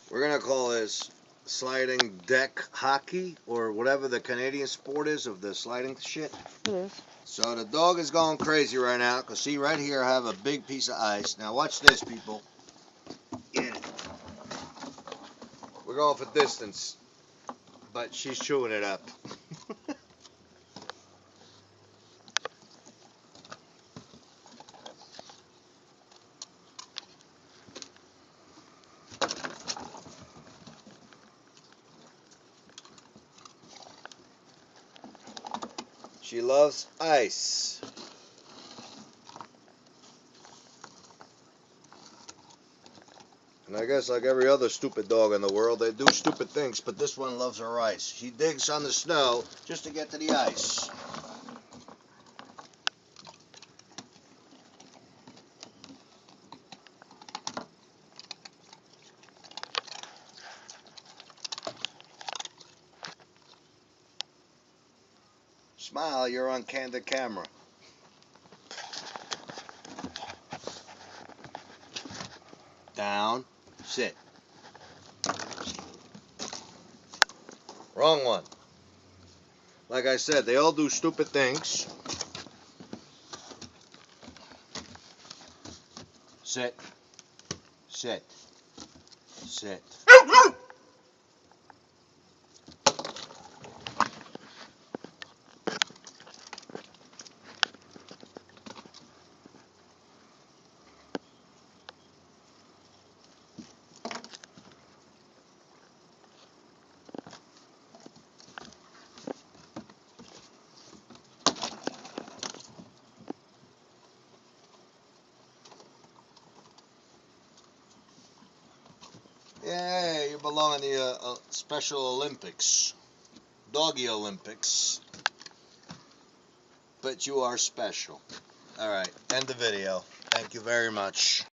We're gonna call this sliding deck hockey, or whatever the Canadian sport is of the sliding shit. It is. So the dog is going crazy right now, because see right here I have a big piece of ice. Now watch this, people. Get it. We're going for distance, but she's chewing it up. She loves ice. And I guess like every other stupid dog in the world, they do stupid things, but this one loves her ice. She digs on the snow just to get to the ice. Smile, you're on candid camera. Down, sit. Wrong one. Like I said, they all do stupid things. Sit. Sit. Sit. Yeah, you belong in the Special Olympics. Doggy Olympics. But you are special. Alright, end the video. Thank you very much.